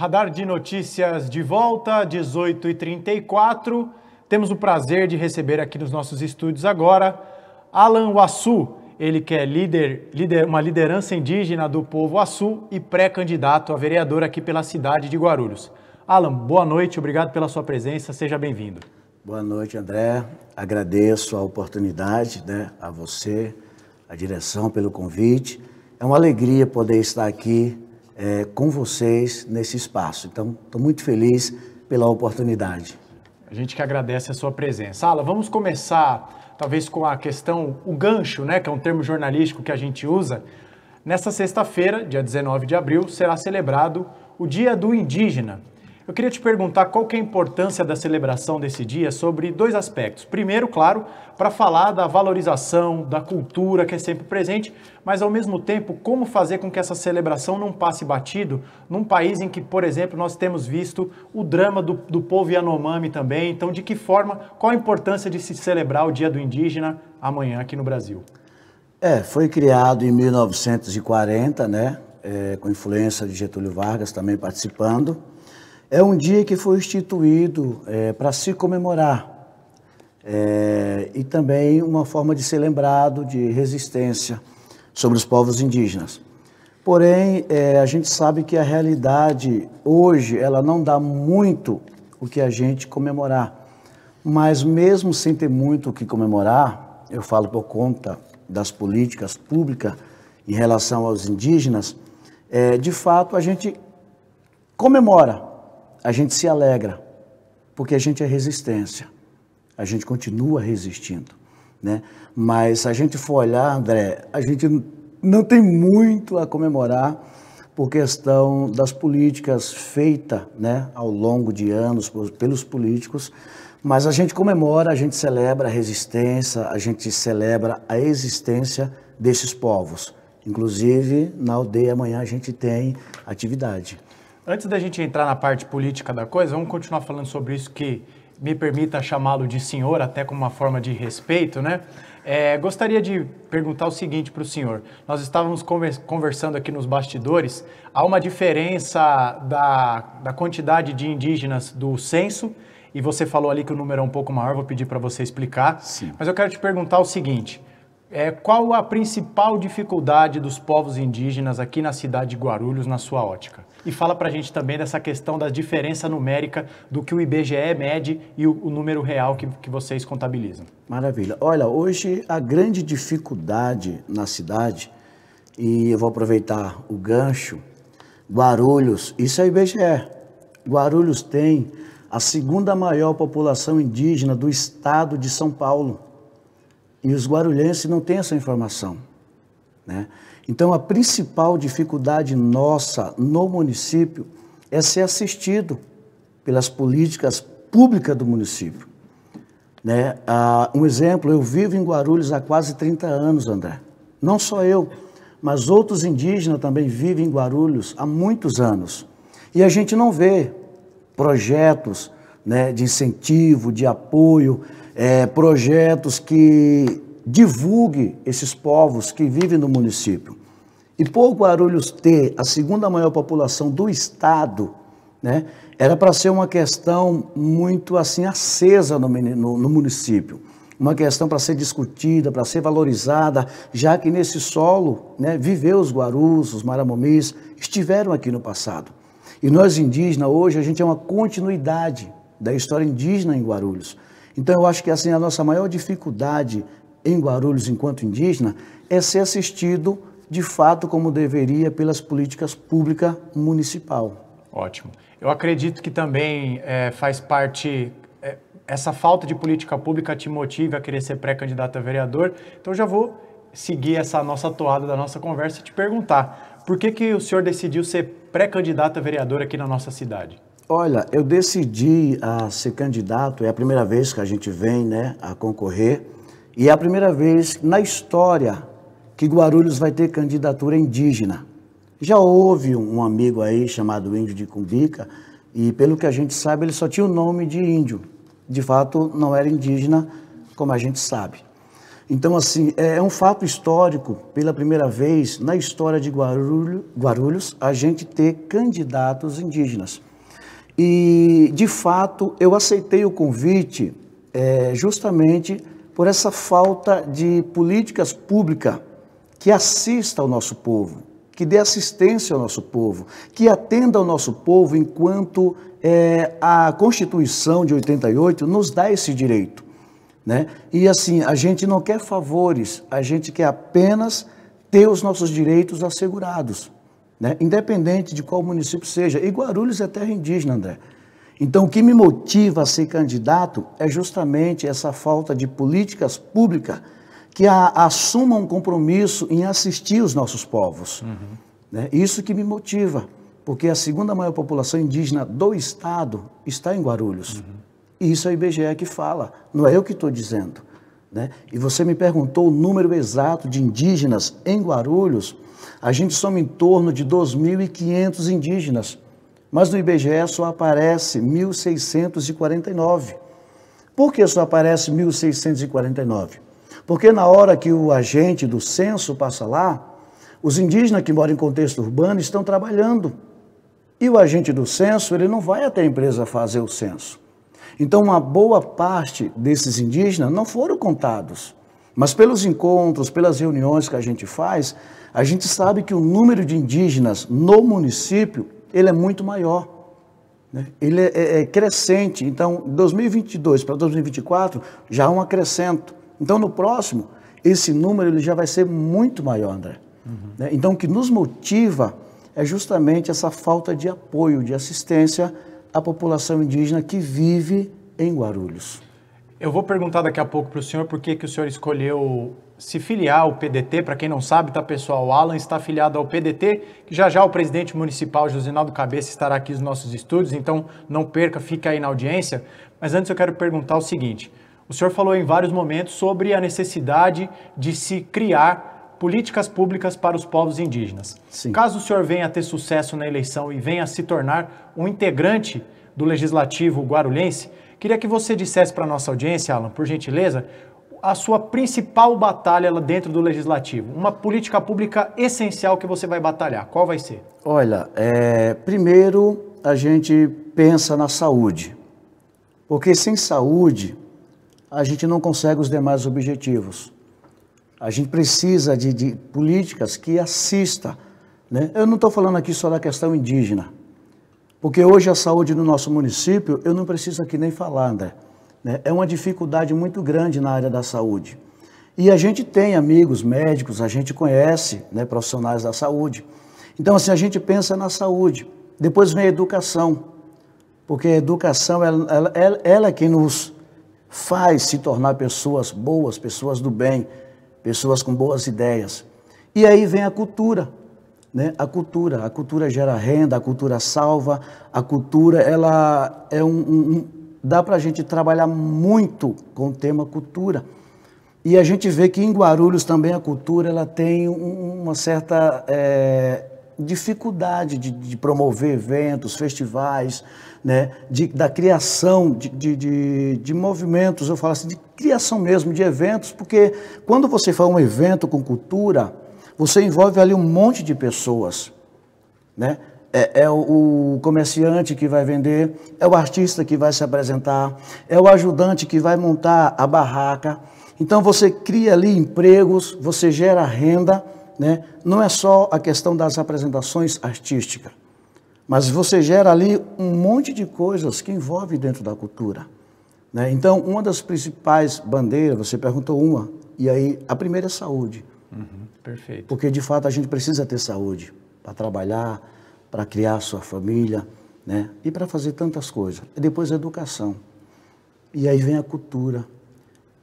Radar de Notícias de volta, 18h34. Temos o prazer de receber aqui nos nossos estúdios agora Alan Wassu, ele que é uma liderança indígena do povo Wassu e pré-candidato a vereador aqui pela cidade de Guarulhos. Alan, boa noite, obrigado pela sua presença, seja bem-vindo. Boa noite, André. Agradeço a oportunidade, a você, a direção pelo convite. É uma alegria poder estar aqui com vocês nesse espaço. Então, estou muito feliz pela oportunidade. A gente que agradece a sua presença. Alan, vamos começar talvez com a questão, o gancho, que é um termo jornalístico que a gente usa. Nessa sexta-feira, dia 19 de abril, será celebrado o Dia do Indígena. Eu queria te perguntar qual que é a importância da celebração desse dia sobre dois aspectos. Primeiro, claro, para falar da valorização, da cultura que é sempre presente, mas ao mesmo tempo, como fazer com que essa celebração não passe batido num país em que, por exemplo, nós temos visto o drama do povo Yanomami também. Então, de que forma, qual a importância de se celebrar o Dia do Indígena amanhã aqui no Brasil? Foi criado em 1940, com influência de Getúlio Vargas também participando. É um dia que foi instituído para se comemorar e também uma forma de ser lembrado de resistência sobre os povos indígenas. Porém, a gente sabe que a realidade hoje ela não dá muito o que a gente comemorar. Mas mesmo sem ter muito o que comemorar, eu falo por conta das políticas públicas em relação aos indígenas, de fato a gente comemora. A gente se alegra, porque a gente é resistência, a gente continua resistindo, Mas se a gente for olhar, André, a gente não tem muito a comemorar por questão das políticas feitas, ao longo de anos pelos políticos, mas a gente comemora, a gente celebra a resistência, a gente celebra a existência desses povos. Inclusive, na aldeia amanhã a gente tem atividade. Antes da gente entrar na parte política da coisa, vamos continuar falando sobre isso, que me permita chamá-lo de senhor, até como uma forma de respeito, Gostaria de perguntar o seguinte para o senhor. Nós estávamos conversando aqui nos bastidores, há uma diferença da quantidade de indígenas do censo, e você falou ali que o número é um pouco maior, vou pedir para você explicar. Sim. Mas eu quero te perguntar o seguinte, qual a principal dificuldade dos povos indígenas aqui na cidade de Guarulhos, na sua ótica? E fala pra gente também dessa questão da diferença numérica do que o IBGE mede e o número real que vocês contabilizam. Maravilha. Olha, hoje a grande dificuldade na cidade, e eu vou aproveitar o gancho, Guarulhos, isso é o IBGE. Guarulhos tem a segunda maior população indígena do estado de São Paulo. E os guarulhenses não têm essa informação, Então, a principal dificuldade nossa no município é ser assistido pelas políticas públicas do município, Um exemplo, eu vivo em Guarulhos há quase 30 anos, André. Não só eu, mas outros indígenas também vivem em Guarulhos há muitos anos. E a gente não vê projetos, de incentivo, de apoio, projetos que divulguem esses povos que vivem no município. E por Guarulhos ter a segunda maior população do estado, era para ser uma questão muito assim acesa no município. Uma questão para ser discutida, para ser valorizada, já que nesse solo, viveu os guarus, os maramomis, estiveram aqui no passado. E nós indígenas, hoje, a gente é uma continuidade da história indígena em Guarulhos. Então, eu acho que assim, a nossa maior dificuldade em Guarulhos, enquanto indígena, é ser assistido, de fato, como deveria, pelas políticas públicas municipal. Ótimo. Eu acredito que também faz parte, essa falta de política pública te motiva a querer ser pré-candidato a vereador. Então, já vou seguir essa nossa toada da nossa conversa e te perguntar, por que o senhor decidiu ser pré-candidato a vereador aqui na nossa cidade? Olha, eu decidi a ser candidato, é a primeira vez que a gente vem, a concorrer, e é a primeira vez na história que Guarulhos vai ter candidatura indígena. Já houve um amigo aí chamado Índio de Cumbica, e pelo que a gente sabe, ele só tinha o nome de índio. De fato, não era indígena, como a gente sabe. Então, assim, é um fato histórico, pela primeira vez na história de Guarulhos, a gente ter candidatos indígenas. E, de fato, eu aceitei o convite justamente por essa falta de políticas públicas que assista ao nosso povo, que dê assistência ao nosso povo, que atenda ao nosso povo enquanto a Constituição de 88 nos dá esse direito, né? E assim, a gente não quer favores, a gente quer apenas ter os nossos direitos assegurados, né? Independente de qual município seja. E Guarulhos é terra indígena, André. Então, o que me motiva a ser candidato é justamente essa falta de políticas públicas que assumam um compromisso em assistir os nossos povos. Né? Isso que me motiva, porque a segunda maior população indígena do estado está em Guarulhos. E isso é o IBGE que fala, não é eu que estou dizendo. Né? E você me perguntou o número exato de indígenas em Guarulhos, a gente soma em torno de 2.500 indígenas, mas no IBGE só aparece 1.649. Por que só aparece 1.649? Porque na hora que o agente do censo passa lá, os indígenas que moram em contexto urbano estão trabalhando. E o agente do censo, ele não vai até a empresa fazer o censo. Então, uma boa parte desses indígenas não foram contados. Mas pelos encontros, pelas reuniões que a gente faz, a gente sabe que o número de indígenas no município, ele é muito maior. Né? Ele é crescente. Então, 2022 para 2024, já há um acrescento. Então, no próximo, esse número ele já vai ser muito maior, André. Né? Então, o que nos motiva é justamente essa falta de apoio, de assistência à população indígena que vive em Guarulhos. Eu vou perguntar daqui a pouco para o senhor por que o senhor escolheu se filiar ao PDT. Para quem não sabe, tá, pessoal, o Alan está afiliado ao PDT, que já o presidente municipal, Josinaldo Cabeça, estará aqui nos nossos estúdios, então não perca, fica aí na audiência. Mas antes eu quero perguntar o seguinte: o senhor falou em vários momentos sobre a necessidade de se criar políticas públicas para os povos indígenas. Sim. Caso o senhor venha a ter sucesso na eleição e venha a se tornar um integrante do Legislativo guarulhense, queria que você dissesse para a nossa audiência, Alan, por gentileza, a sua principal batalha lá dentro do Legislativo. Uma política pública essencial que você vai batalhar. Qual vai ser? Olha, primeiro a gente pensa na saúde. Porque sem saúde, a gente não consegue os demais objetivos. A gente precisa de políticas que assistam. Né? Eu não estou falando aqui só da questão indígena. Porque hoje a saúde no nosso município, eu não preciso aqui nem falar, André. Né? É uma dificuldade muito grande na área da saúde. E a gente tem amigos médicos, a gente conhece, né, profissionais da saúde. Então, assim, a gente pensa na saúde. Depois vem a educação. Porque a educação, ela é quem nos faz se tornar pessoas boas, pessoas do bem, pessoas com boas ideias. E aí vem a cultura. Né? A cultura gera renda, a cultura salva, a cultura, ela é dá para a gente trabalhar muito com o tema cultura. E a gente vê que em Guarulhos também a cultura, ela tem uma certa dificuldade de promover eventos, festivais, né? Da criação de movimentos, eu falo assim, de criação mesmo de eventos, porque quando você faz um evento com cultura, você envolve ali um monte de pessoas, né? É o comerciante que vai vender, é o artista que vai se apresentar, é o ajudante que vai montar a barraca. Então você cria ali empregos, você gera renda, né? Não é só a questão das apresentações artísticas, mas você gera ali um monte de coisas que envolve dentro da cultura. Né? Então, uma das principais bandeiras, você perguntou uma, e aí a primeira é saúde. Perfeito. Porque, de fato, a gente precisa ter saúde para trabalhar, para criar a sua família, né? E para fazer tantas coisas. E depois a educação. E aí vem a cultura,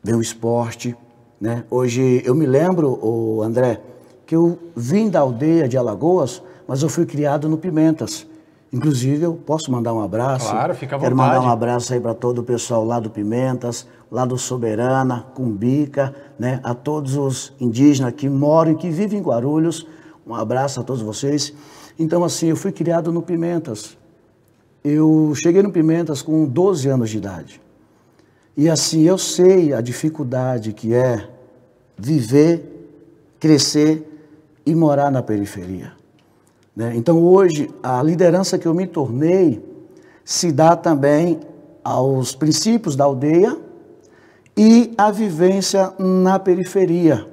vem o esporte, né? Hoje, eu me lembro, André, que eu vim da aldeia de Alagoas, mas eu fui criado no Pimentas. Inclusive, eu posso mandar um abraço. Claro, fica à vontade. Quero mandar um abraço aí para todo o pessoal lá do Pimentas, lá do Soberana, Cumbica, né? A todos os indígenas que moram e que vivem em Guarulhos. Um abraço a todos vocês. Então, assim, eu fui criado no Pimentas. Eu cheguei no Pimentas com 12 anos de idade. E, assim, eu sei a dificuldade que é viver, crescer e morar na periferia, né? Então, hoje, a liderança que eu me tornei se dá também aos princípios da aldeia e à vivência na periferia.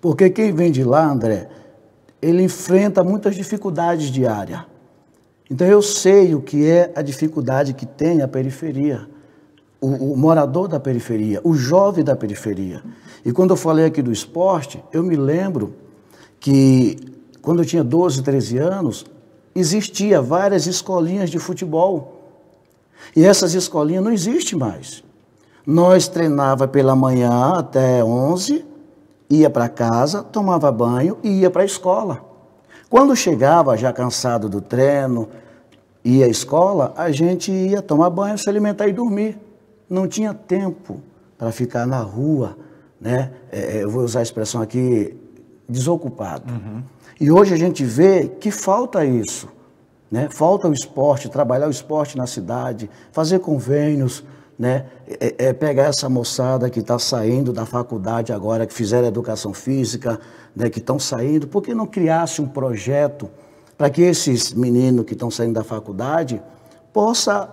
Porque quem vem de lá, André, ele enfrenta muitas dificuldades diárias. Então, eu sei o que é a dificuldade que tem a periferia, o morador da periferia, o jovem da periferia. E quando eu falei aqui do esporte, eu me lembro que, quando eu tinha 12, 13 anos, existia várias escolinhas de futebol. E essas escolinhas não existem mais. Nós treinava pela manhã até 11, ia para casa, tomava banho e ia para a escola. Quando chegava, já cansado do treino, ia à escola, a gente ia tomar banho, se alimentar e dormir. Não tinha tempo para ficar na rua, né? Eu vou usar a expressão aqui, desocupado. E hoje a gente vê que falta isso, né? Falta o esporte, trabalhar o esporte na cidade, fazer convênios, né? Pegar essa moçada que está saindo da faculdade agora, que fizeram educação física, né? Que estão saindo, por que não criasse um projeto para que esses meninos que estão saindo da faculdade possa,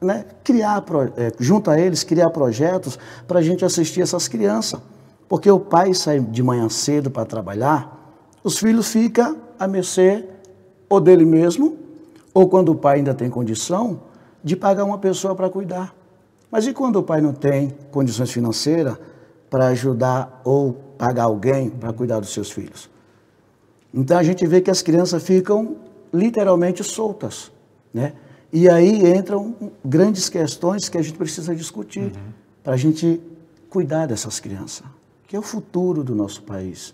né, criar, junto a eles, criar projetos para a gente assistir essas crianças? Porque o pai sai de manhã cedo para trabalhar, os filhos ficam à mercê ou dele mesmo, ou quando o pai ainda tem condição, de pagar uma pessoa para cuidar. Mas e quando o pai não tem condições financeiras para ajudar ou pagar alguém para cuidar dos seus filhos? Então a gente vê que as crianças ficam literalmente soltas, né? E aí entram grandes questões que a gente precisa discutir para a gente cuidar dessas crianças, que é o futuro do nosso país,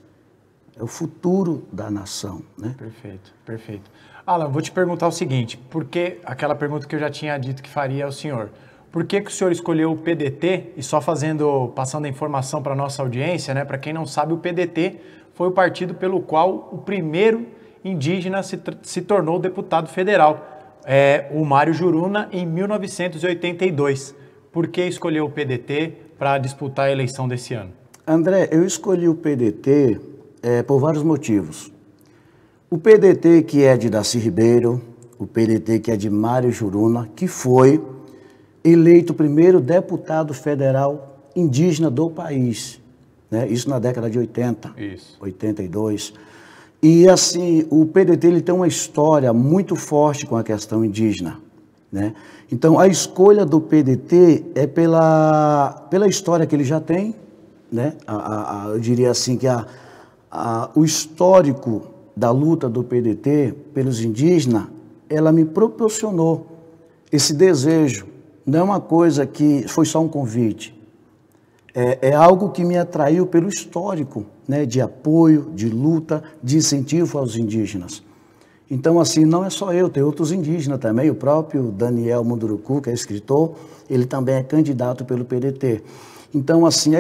é o futuro da nação, né? Perfeito, perfeito. Alan, vou te perguntar o seguinte, porque aquela pergunta que eu já tinha dito que faria ao senhor. Por que o senhor escolheu o PDT? E só passando a informação para a nossa audiência, né? Para quem não sabe, o PDT foi o partido pelo qual o primeiro indígena se tornou deputado federal. O Mário Juruna, em 1982. Por que escolheu o PDT para disputar a eleição desse ano? André, eu escolhi o PDT por vários motivos. O PDT que é de Darcy Ribeiro, o PDT que é de Mário Juruna, que foi eleito o primeiro deputado federal indígena do país, né? Isso na década de 80, Isso. 82. E assim, o PDT ele tem uma história muito forte com a questão indígena, né? Então, a escolha do PDT é pela história que ele já tem, né? Eu diria assim que o histórico da luta do PDT pelos indígenas, ela me proporcionou esse desejo. Não é uma coisa que foi só um convite. É algo que me atraiu pelo histórico, né, de apoio, de luta, de incentivo aos indígenas. Então, assim, não é só eu, tem outros indígenas também. O próprio Daniel Munduruku, que é escritor, ele também é candidato pelo PDT. Então, assim,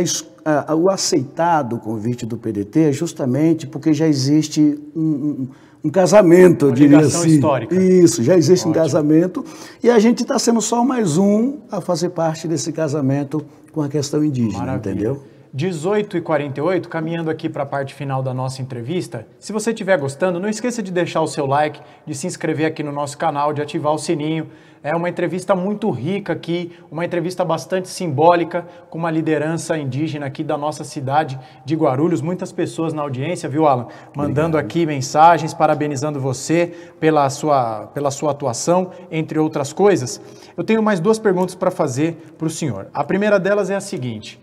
o aceitado convite do PDT é justamente porque já existe um casamento, eu diria assim. Histórica. Isso, já existe Ótimo. Um casamento e a gente está sendo só mais um a fazer parte desse casamento com a questão indígena, Maravilha. entendeu? 18h48, caminhando aqui para a parte final da nossa entrevista. Se você estiver gostando, não esqueça de deixar o seu like, de se inscrever aqui no nosso canal, de ativar o sininho. É uma entrevista muito rica aqui, uma entrevista bastante simbólica, com uma liderança indígena aqui da nossa cidade de Guarulhos. Muitas pessoas na audiência, viu, Alan? Mandando aqui mensagens, parabenizando você pela sua atuação, entre outras coisas. Eu tenho mais duas perguntas para fazer para o senhor. A primeira delas é a seguinte.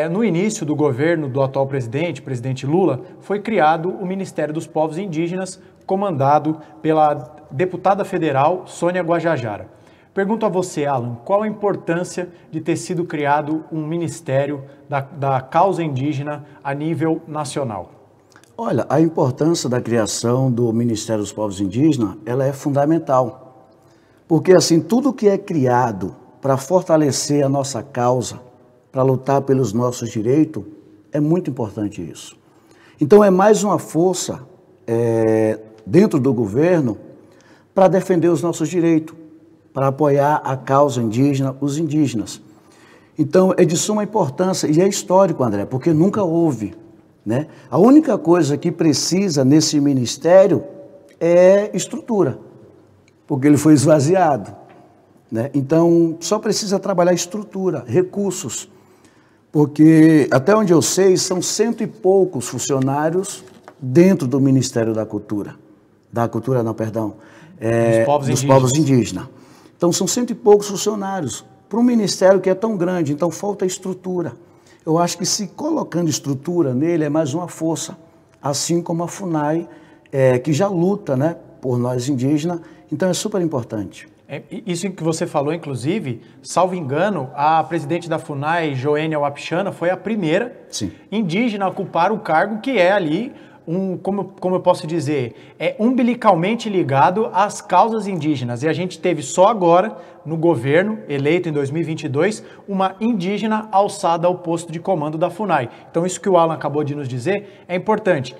No início do governo do atual presidente Lula, foi criado o Ministério dos Povos Indígenas, comandado pela deputada federal Sônia Guajajara. Pergunto a você, Alan, qual a importância de ter sido criado um ministério da causa indígena a nível nacional? Olha, a importância da criação do Ministério dos Povos Indígenas, ela é fundamental. Porque, assim, tudo que é criado para fortalecer a nossa causa, para lutar pelos nossos direitos, é muito importante isso. Então, é mais uma força dentro do governo para defender os nossos direitos, para apoiar a causa indígena, os indígenas. Então, é de suma importância, e é histórico, André, porque nunca houve, né? A única coisa que precisa nesse ministério é estrutura, porque ele foi esvaziado, né? Então, só precisa trabalhar estrutura, recursos, porque até onde eu sei, são 100 e poucos funcionários dentro do Ministério da Cultura. Dos povos indígenas. Então, são 100 e poucos funcionários para um ministério que é tão grande, então falta estrutura. Eu acho que se colocando estrutura nele é mais uma força, assim como a FUNAI, que já luta, né, por nós indígenas, então é super importante. Isso que você falou, inclusive, salvo engano, a presidente da FUNAI, Joênia Wapichana, foi a primeira indígena a ocupar o cargo que é ali, como eu posso dizer, umbilicalmente ligado às causas indígenas. E a gente teve só agora, no governo eleito em 2022, uma indígena alçada ao posto de comando da FUNAI. Então isso que o Alan acabou de nos dizer é importante.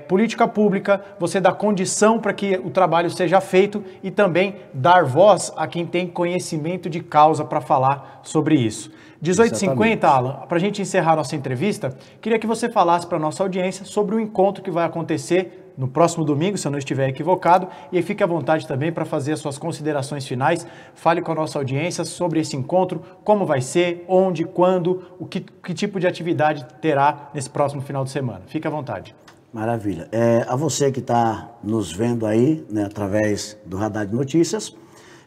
Política pública, você dá condição para que o trabalho seja feito e também dar voz a quem tem conhecimento de causa para falar sobre isso. 18h50, Alan, para a gente encerrar nossa entrevista, queria que você falasse para a nossa audiência sobre o encontro que vai acontecer no próximo domingo, se eu não estiver equivocado, e aí fique à vontade também para fazer as suas considerações finais. Fale com a nossa audiência sobre esse encontro, como vai ser, onde, quando, que tipo de atividade terá nesse próximo final de semana. Fique à vontade. Maravilha. A você que está nos vendo aí, né, através do Radar de Notícias,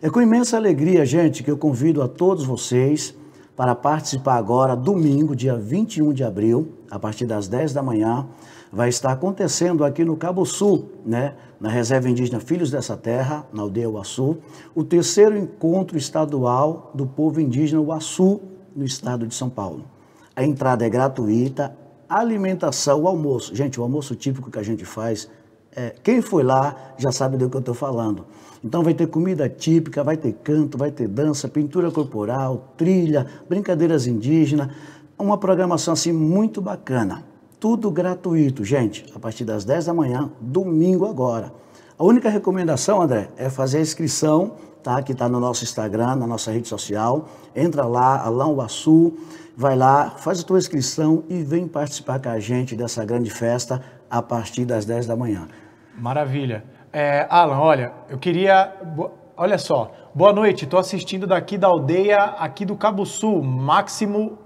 é com imensa alegria, gente, que eu convido a todos vocês para participar agora, domingo, dia 21 de abril, a partir das 10 da manhã, vai estar acontecendo aqui no Cabo Sul, né, na Reserva Indígena Filhos dessa Terra, na aldeia Uaçu, o 3º encontro estadual do povo indígena Uaçu, no estado de São Paulo. A entrada é gratuita, alimentação, o almoço. Gente, o almoço típico que a gente faz, quem foi lá já sabe do que eu estou falando. Então vai ter comida típica, vai ter canto, vai ter dança, pintura corporal, trilha, brincadeiras indígenas, uma programação assim muito bacana. Tudo gratuito, gente, a partir das 10 da manhã, domingo agora. A única recomendação, André, é fazer a inscrição, tá? Que está no nosso Instagram, na nossa rede social. Entra lá, Alan Uaçu, vai lá, faz a tua inscrição e vem participar com a gente dessa grande festa a partir das 10 da manhã. Maravilha. Alan, olha, eu queria... Olha só, boa noite, estou assistindo daqui da aldeia, aqui do Cabo Sul, Máximo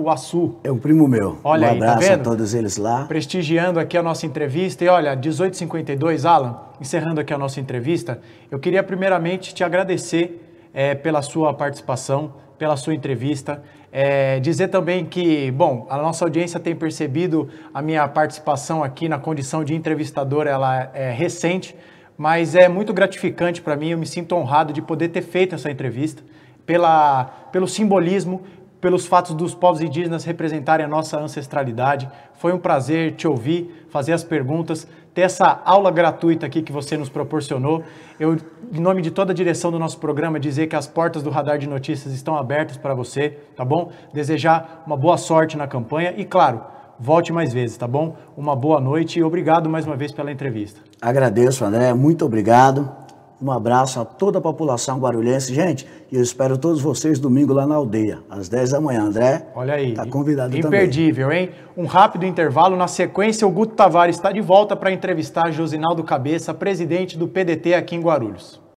Uaçu. É um primo meu. Olha aí, abraço tá vendo? A todos eles lá. Prestigiando aqui a nossa entrevista. E olha, 18h52, Alan, encerrando aqui a nossa entrevista, eu queria primeiramente te agradecer pela sua participação, pela sua entrevista. Dizer também que, bom, a nossa audiência tem percebido a minha participação aqui na condição de entrevistador, ela é recente, mas é muito gratificante para mim, eu me sinto honrado de poder ter feito essa entrevista, pelo simbolismo, pelos fatos dos povos indígenas representarem a nossa ancestralidade. Foi um prazer te ouvir, fazer as perguntas, ter essa aula gratuita aqui que você nos proporcionou. Eu, em nome de toda a direção do nosso programa, dizer que as portas do Radar de Notícias estão abertas para você, tá bom? Desejar uma boa sorte na campanha e, claro, volte mais vezes, tá bom? Uma boa noite e obrigado mais uma vez pela entrevista. Agradeço, André, muito obrigado. Um abraço a toda a população guarulhense. Gente, eu espero todos vocês domingo lá na aldeia, às 10 da manhã. André, olha aí, tá convidado também. Imperdível, hein? Um rápido intervalo. Na sequência, o Guto Tavares está de volta para entrevistar Josinaldo Cabeça, presidente do PDT aqui em Guarulhos.